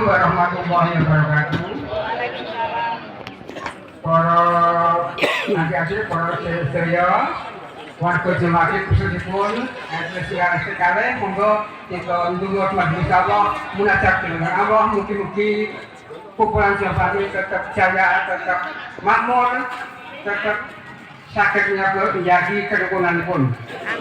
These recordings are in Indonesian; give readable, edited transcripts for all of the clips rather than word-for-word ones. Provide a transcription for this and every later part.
warahmatullahi wabarakatuh. Para adik-adik, para sedaya, warga Jum'at khususipun spesial sekali, monggo kita ndonga majelis Allah munajat dengan Allah, mugi-mugi kumpulan Jum'at ini tetap jaya, tetap makmur, tetap sakit menjadi kerukunanipun.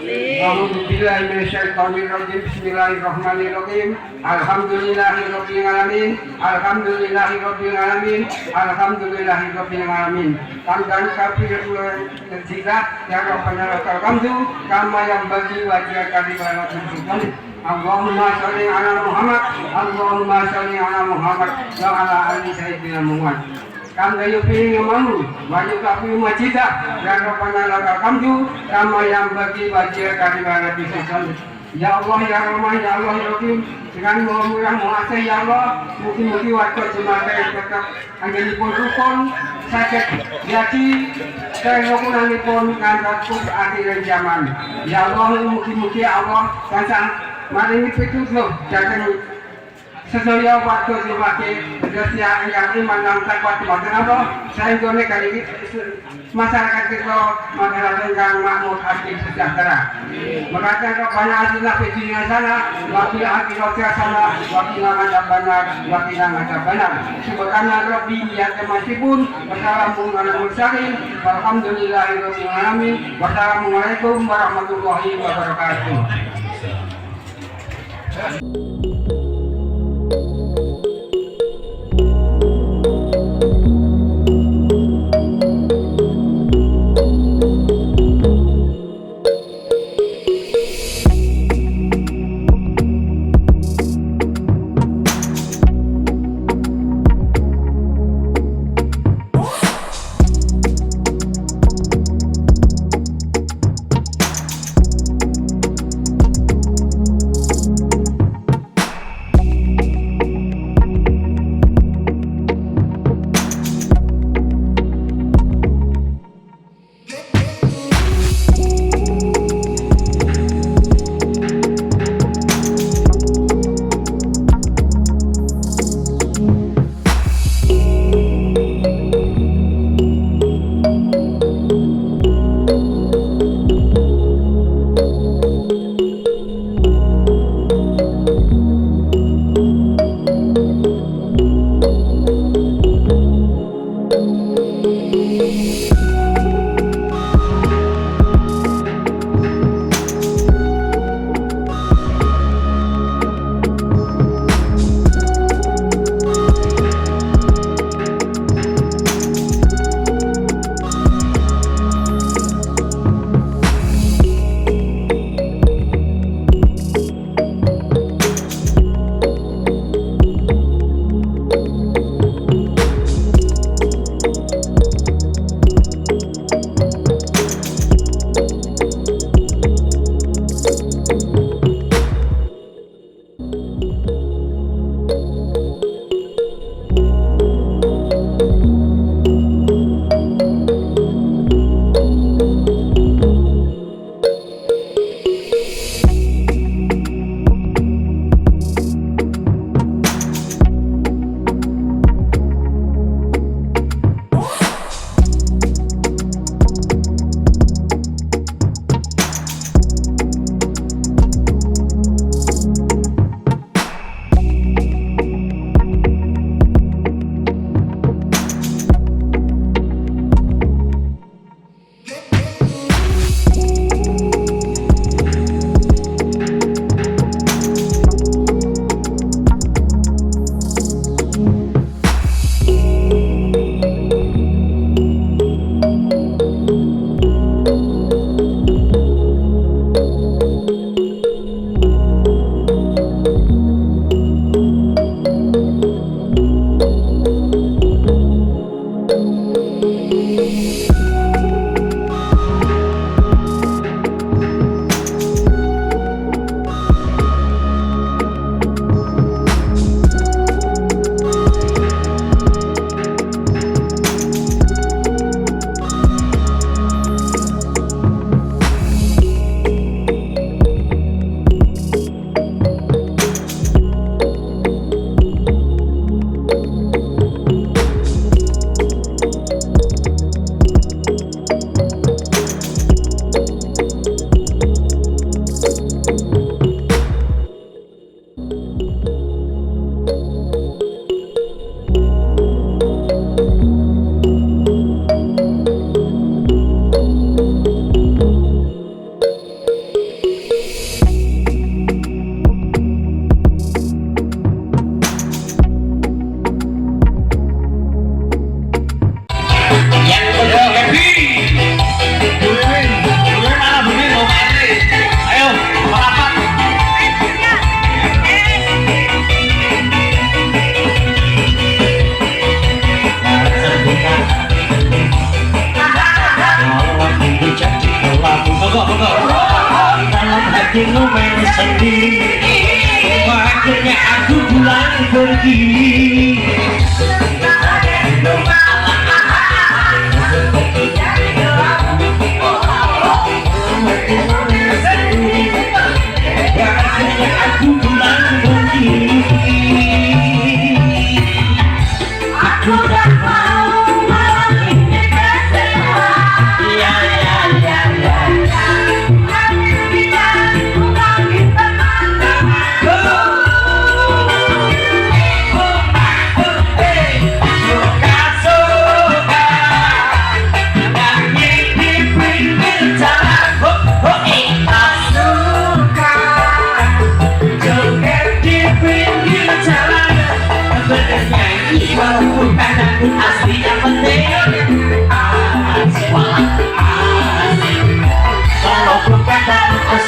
Alhamdulillahirrahmanirrahim. Bismillahirrahmanirrahim. Alhamdulillahirabbil alamin. Alhamdulillahirabbil alamin. Alhamdulillahirabbil alamin. Hamdan katsiran katsiran ya rabbana lakal hamdu kama yanbaghi wajha kalimatan sultan. Allahumma shalli ala Muhammad. Allahumma shalli ala Muhammad wa ala ali sayyidina Muhammad. Kami yuping malu, wajib kapi majidah, dan Rabbana lakal hamdu, kama yang bagi wajib kami berada di sana. Ya Allah, ya Rahman, ya Allah, ya Rahim, dengan mu yang mengasih ya Allah, mugi-mugi warga Jum'at tetap anggenipun rukun, sakit jadi, kerukunanipun kantos akhir zaman. Ya Allah, mugi-mugi Allah, tansah maringi pitutuh, jangan sedaya waktu dimake desnya yang iman dan takwa timakan Allah saya gone kali masyarakat kita masyarakat yang makmur adil sejahtera mengatakan banyak adilah pejunya sana wakil adil sana wakil ngajak banyak wakil ngajak banyak sebutkannya Rabbi ya temasipun wassalamualaikum walhamdulillahirabbil alamin wassalamualaikum warahmatullahi wabarakatuh.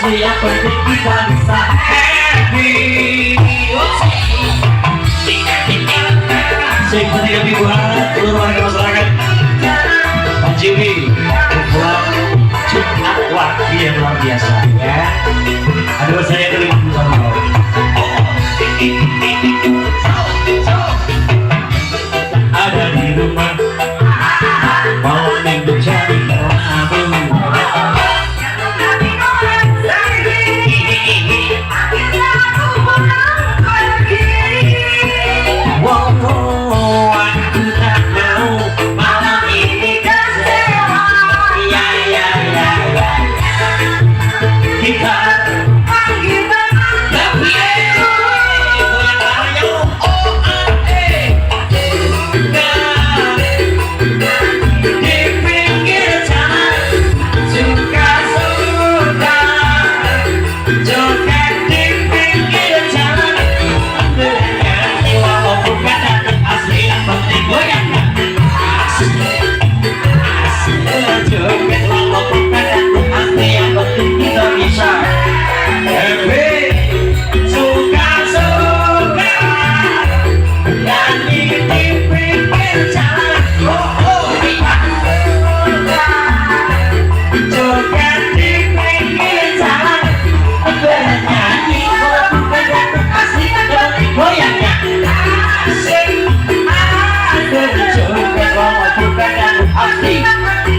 asli, yang penting kita bisa happy. Sing penting lebih buat seluruh warga masyarakat KJW kumpulan Jum'at. Wah, dia luar biasa ya. Aduh, saya terima sama ada di rumah mau minggu cari kamu.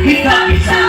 Kita bisa